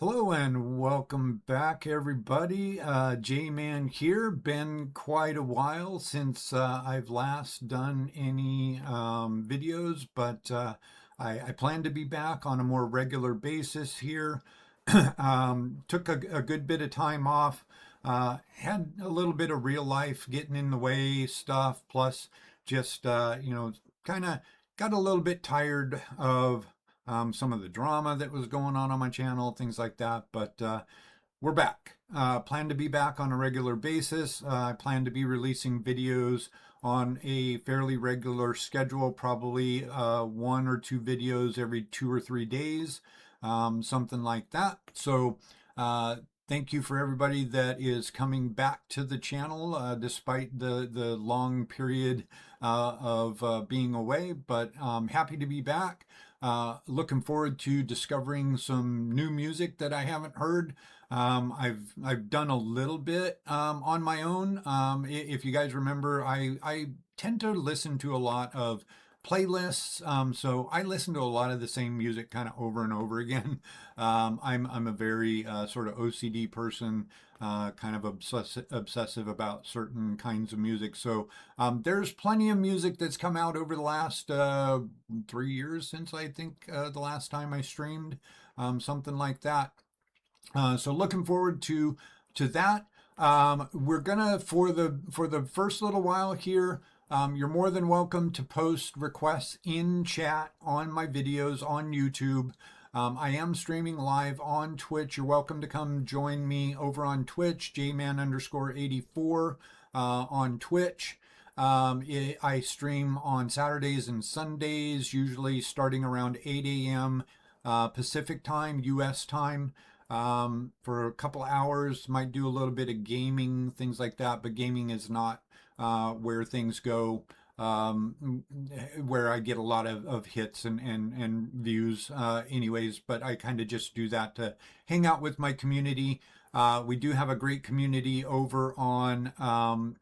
Hello and welcome back, everybody. J-Man here. Been quite a while since I've last done any videos, but I plan to be back on a more regular basis here. Took a good bit of time off. Had a little bit of real life getting in the way stuff, plus just, kind of got a little bit tired of some of the drama that was going on my channel, things like that. But we're back. Plan to be back on a regular basis. I plan to be releasing videos on a fairly regular schedule, probably one or two videos every 2 or 3 days, something like that. So thank you for everybody that is coming back to the channel despite the long period of being away. But happy to be back. Looking forward to discovering some new music that I haven't heard. I've done a little bit on my own. If you guys remember, I tend to listen to a lot of playlists, so I listen to a lot of the same music kind of over and over again. I'm a very sort of OCD person, kind of obsessive about certain kinds of music. So there's plenty of music that's come out over the last 3 years since I think the last time I streamed, something like that. So looking forward to that. We're gonna for the first little while here. You're more than welcome to post requests in chat on my videos on YouTube. I am streaming live on Twitch. You're welcome to come join me over on Twitch, jman_84 on Twitch. I stream on Saturdays and Sundays, usually starting around 8 a.m. Pacific time, US time, for a couple hours. Might do a little bit of gaming, things like that, but gaming is not where things go, where I get a lot of hits and views anyways, but I kind of just do that to hang out with my community. We do have a great community over on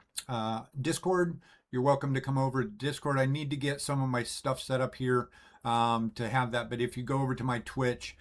Discord. You're welcome to come over to Discord. I need to get some of my stuff set up here to have that, but if you go over to my Twitch,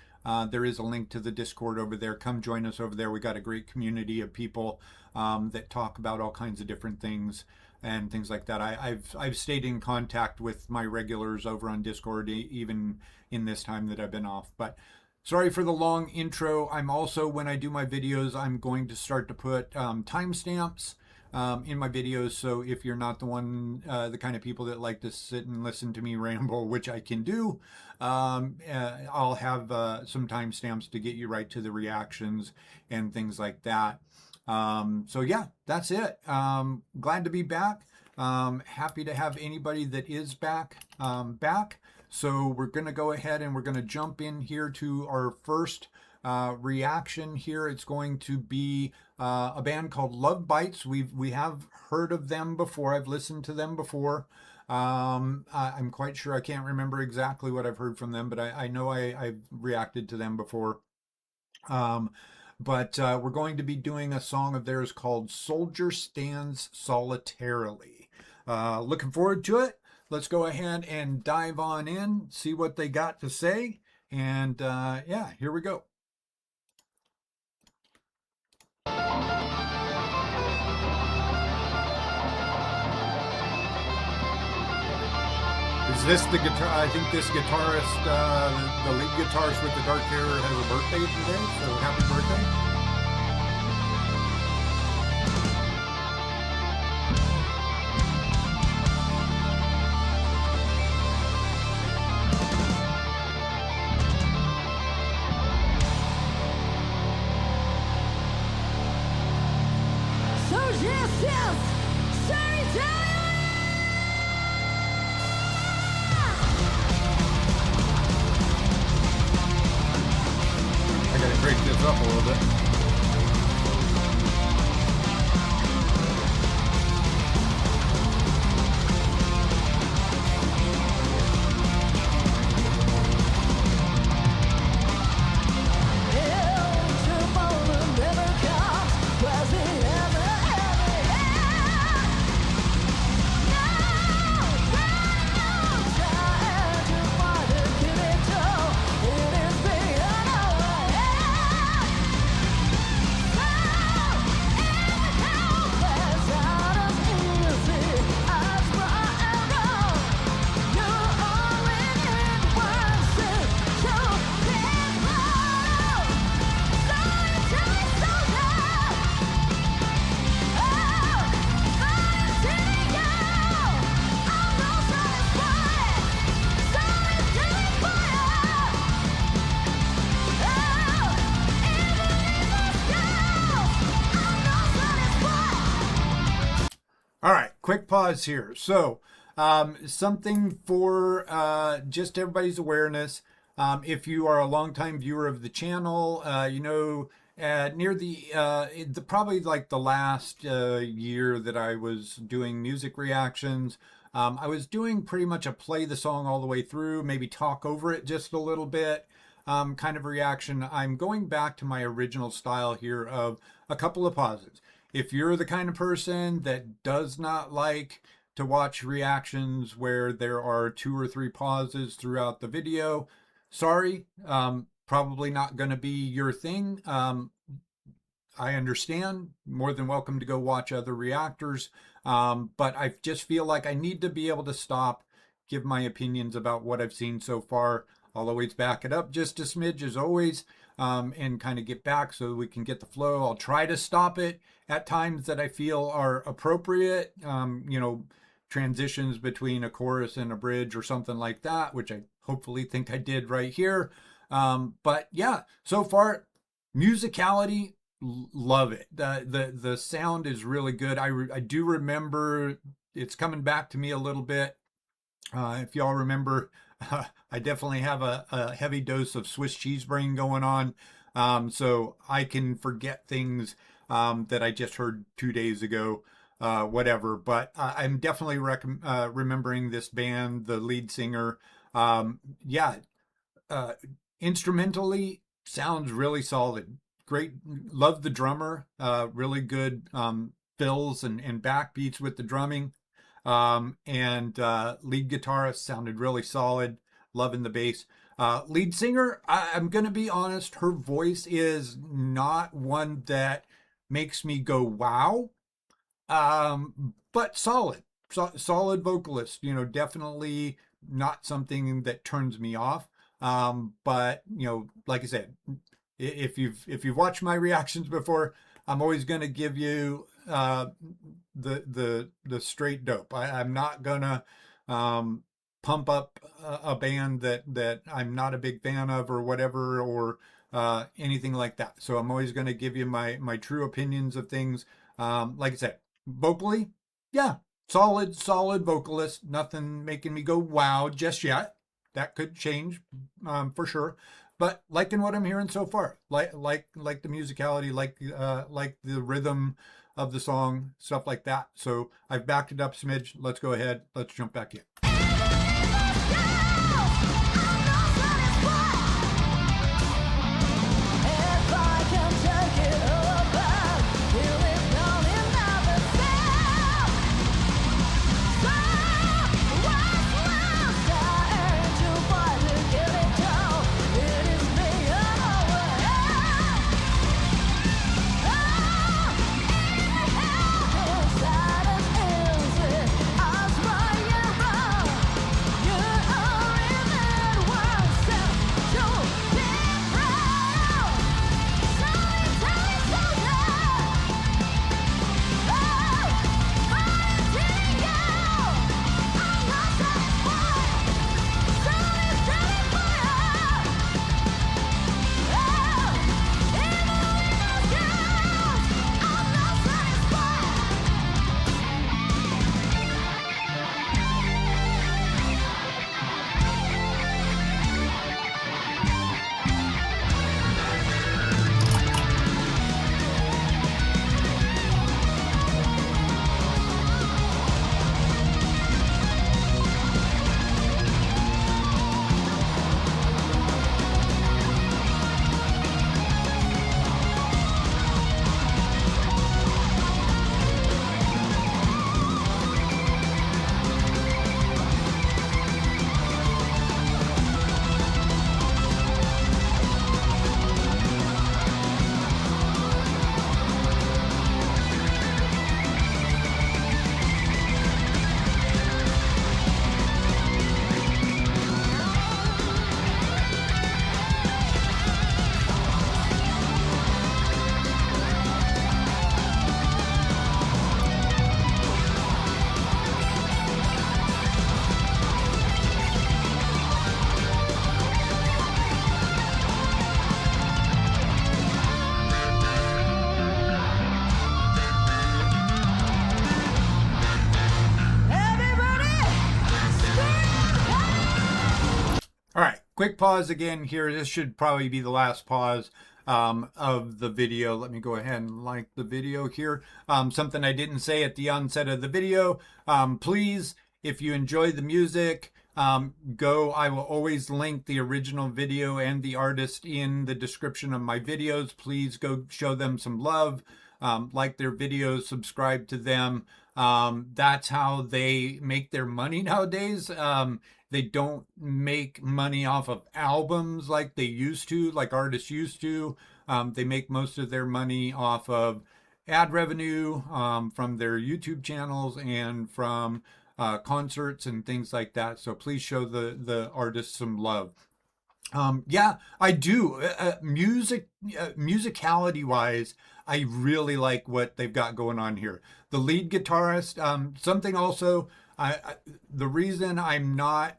there is a link to the Discord over there. Come join us over there. We got a great community of people that talk about all kinds of different things and things like that. I've stayed in contact with my regulars over on Discord even in this time that I've been off. But sorry for the long intro. I'm also, when I do my videos, I'm going to start to put timestamps in my videos. So if you're not the kind of people that like to sit and listen to me ramble, which I can do, I'll have some timestamps to get you right to the reactions and things like that. So yeah, that's it. Glad to be back. Happy to have anybody that is back. So we're going to go ahead and we're going to jump in here to our first reaction here. It's going to be a band called LOVEBITES. We have heard of them before. I've listened to them before. I'm quite sure, I can't remember exactly what I've heard from them, but I know I've reacted to them before. But we're going to be doing a song of theirs called Soldier Stands Solitarily. Looking forward to it. Let's go ahead and dive on in, see what they got to say. And yeah, here we go. Is this the guitar? I think this guitarist, the lead guitarist with the dark hair, has a birthday today, so happy birthday. Soldier Stands Solitarily! I gotta break this up a little bit. quick pause here. So, something for just everybody's awareness. If you are a longtime viewer of the channel, near the probably like the last year that I was doing music reactions, I was doing pretty much a play the song all the way through, maybe talk over it just a little bit, kind of reaction. I'm going back to my original style here of a couple of pauses. If you're the kind of person that does not like to watch reactions where there are 2 or 3 pauses throughout the video, sorry, probably not going to be your thing. I understand. More than welcome to go watch other reactors. But I just feel like I need to be able to stop, give my opinions about what I've seen so far. I'll always back it up just a smidge as always, and kind of get back so we can get the flow. I'll try to stop it at times that I feel are appropriate. Transitions between a chorus and a bridge or something like that, which I hopefully think I did right here. But yeah, so far, musicality, love it. The sound is really good. I do remember it's coming back to me a little bit. If y'all remember, I definitely have a heavy dose of Swiss cheese brain going on. So I can forget things that I just heard 2 days ago, whatever. But I'm definitely remembering this band, the lead singer. Yeah, uh, instrumentally sounds really solid. Great, love the drummer. Really good fills and backbeats with the drumming. And lead guitarist sounded really solid. Loving the bass. Lead singer, I'm gonna be honest, her voice is not one that makes me go wow, but solid, solid vocalist. Definitely not something that turns me off. But like I said, if you've watched my reactions before, I'm always going to give you the straight dope. I'm not gonna pump up a band that I'm not a big fan of or whatever, or anything like that. So I'm always going to give you my true opinions of things. Like I said, vocally, yeah, solid vocalist. Nothing making me go wow just yet. That could change, for sure. But liking what I'm hearing so far, like the musicality, like the rhythm of the song, stuff like that. So I've backed it up a smidge. Let's go ahead. Let's jump back in. quick pause again here. This should probably be the last pause of the video. Let me go ahead and like the video here. Something I didn't say at the onset of the video. Please, if you enjoy the music, I will always link the original video and the artist in the description of my videos. Please go show them some love. Like their videos, subscribe to them. That's how they make their money nowadays. They don't make money off of albums like they used to, like artists used to. They make most of their money off of ad revenue from their YouTube channels and from concerts and things like that. So please show the artists some love. Yeah, I do. Musicality wise, I really like what they've got going on here. The lead guitarist, something also, the reason I'm not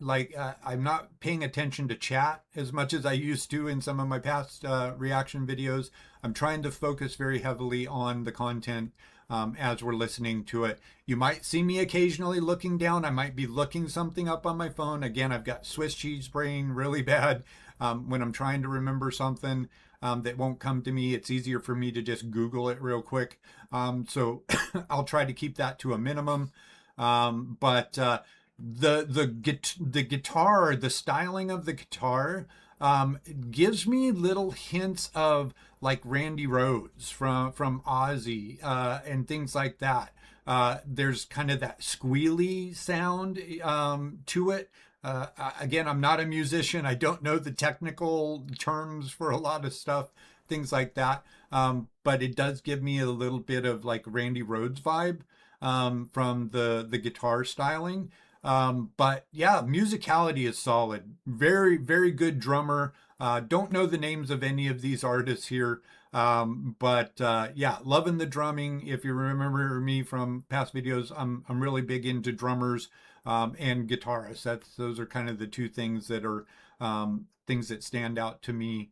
paying attention to chat as much as I used to in some of my past reaction videos. I'm trying to focus very heavily on the content as we're listening to it. You might see me occasionally looking down. I might be looking something up on my phone. Again, I've got Swiss cheese brain really bad. When I'm trying to remember something that won't come to me, it's easier for me to just Google it real quick. So I'll try to keep that to a minimum. But the guitar, the styling of the guitar, gives me little hints of like Randy Rhoads from Ozzy and things like that. There's kind of that squealy sound to it. Again, I'm not a musician. I don't know the technical terms for a lot of stuff, things like that. But it does give me a little bit of like Randy Rhoads vibe from the guitar styling. But yeah, musicality is solid. Very, very good drummer. Don't know the names of any of these artists here. But yeah, loving the drumming. If you remember me from past videos, I'm really big into drummers and guitarists. Those are kind of the two things that are things that stand out to me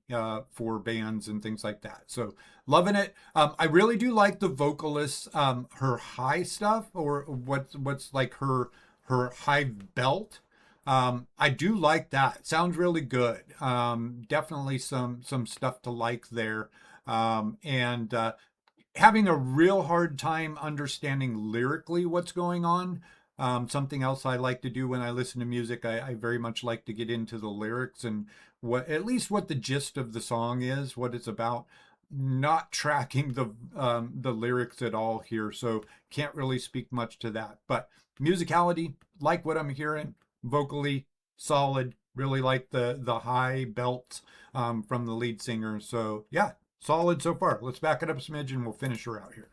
for bands and things like that. So loving it. I really do like the vocalist, her high stuff, or what's like her high belt. I do like that. Sounds really good. Definitely some stuff to like there. And having a real hard time understanding lyrically what's going on. Something else I like to do when I listen to music, I very much like to get into the lyrics and at least what the gist of the song is, what it's about. Not tracking the lyrics at all here, so can't really speak much to that. But musicality, like what I'm hearing, vocally solid. Really like the high belts from the lead singer. So yeah, solid so far. Let's back it up a smidge and we'll finish her out here.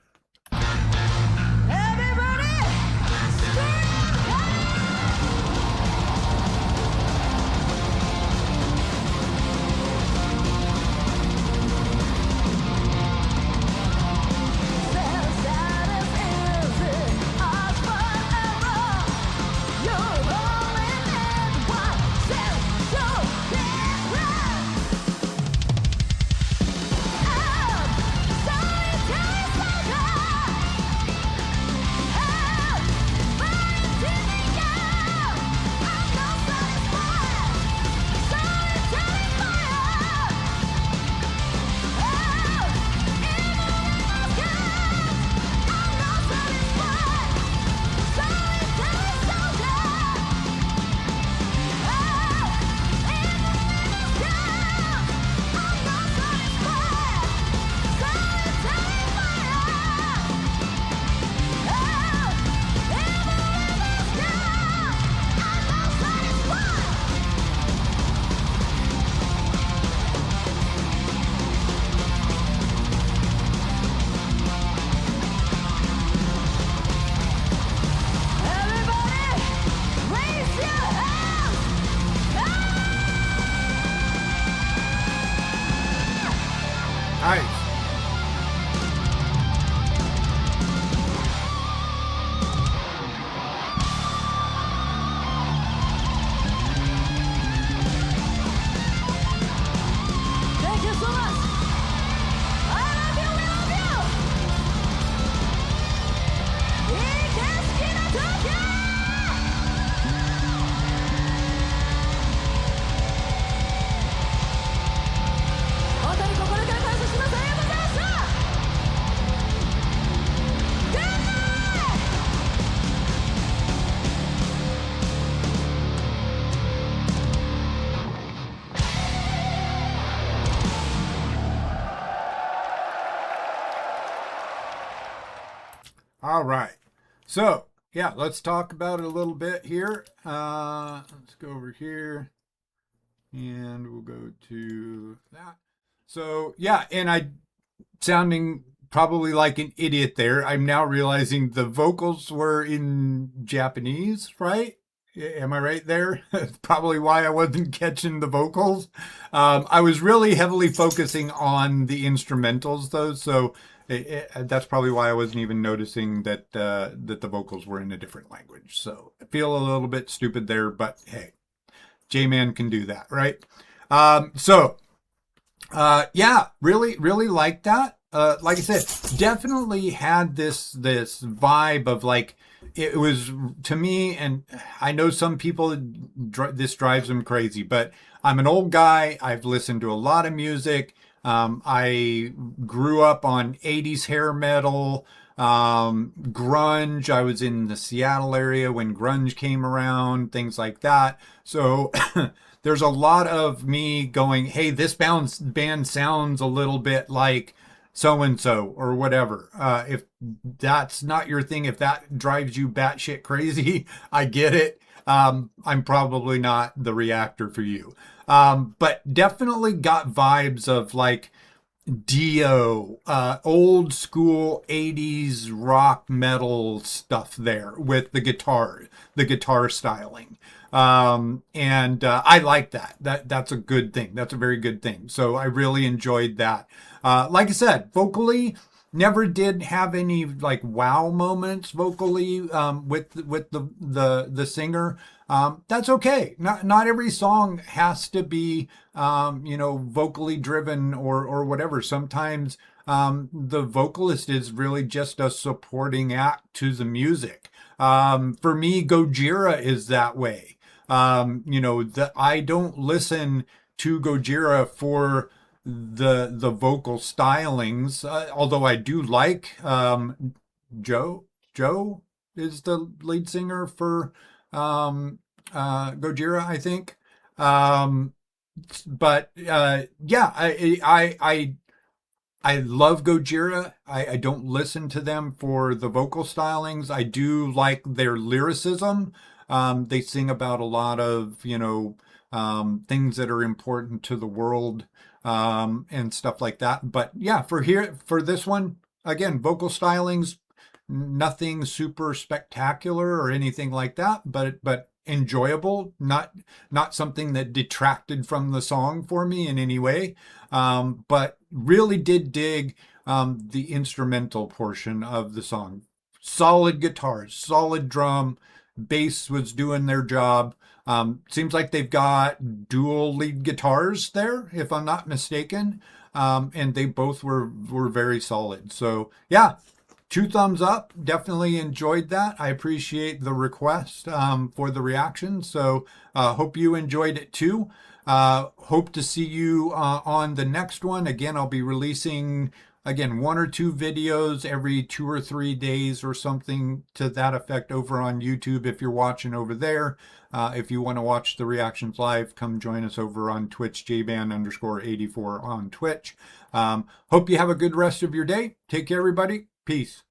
Nice. Thank you so much. I love you, we love you. いい景色の東京。All right. So, yeah, let's talk about it a little bit here. Let's go over here and we'll go to that. So, yeah, and I sounding probably like an idiot there. I'm now realizing the vocals were in Japanese, right? Am I right there? That's probably why I wasn't catching the vocals. I was really heavily focusing on the instrumentals, though, so that's probably why I wasn't even noticing that the vocals were in a different language. So I feel a little bit stupid there, but hey, J-Man can do that, right? So yeah, really like that. Like I said, definitely had this vibe of like it was to me, and I know some people this drives them crazy, but I'm an old guy. I've listened to a lot of music. I grew up on 80s hair metal, grunge. I was in the Seattle area when grunge came around, things like that. So there's a lot of me going, hey, this band sounds a little bit like so and so or whatever. If that's not your thing, if that drives you batshit crazy, I get it. I'm probably not the reactor for you. But definitely got vibes of like Dio, old school 80s rock metal stuff there with the guitar styling. And I like that. That's a good thing. That's a very good thing. So I really enjoyed that. Like I said, vocally, never did have any like wow moments vocally with the singer. That's okay. Not every song has to be vocally driven or whatever. Sometimes the vocalist is really just a supporting act to the music. For me, Gojira is that way. I don't listen to Gojira for the vocal stylings, although I do like Joe. Joe is the lead singer for Gojira, I think. Um, but yeah, I love Gojira. I don't listen to them for the vocal stylings. I do like their lyricism. They sing about a lot of, things that are important to the world, and stuff like that. But yeah, for this one, again, vocal stylings, nothing super spectacular or anything like that, but enjoyable, not something that detracted from the song for me in any way. But really did dig the instrumental portion of the song. Solid guitars, solid drum, bass was doing their job. Seems like they've got dual lead guitars there, if I'm not mistaken. And they both were very solid. So yeah, two thumbs up. Definitely enjoyed that. I appreciate the request for the reaction. So hope you enjoyed it too. Hope to see you on the next one. Again, I'll be releasing again 1 or 2 videos every 2 or 3 days or something to that effect over on YouTube if you're watching over there. If you want to watch the reactions live, come join us over on Twitch, jban_84 on Twitch. Hope you have a good rest of your day. Take care, everybody. Peace.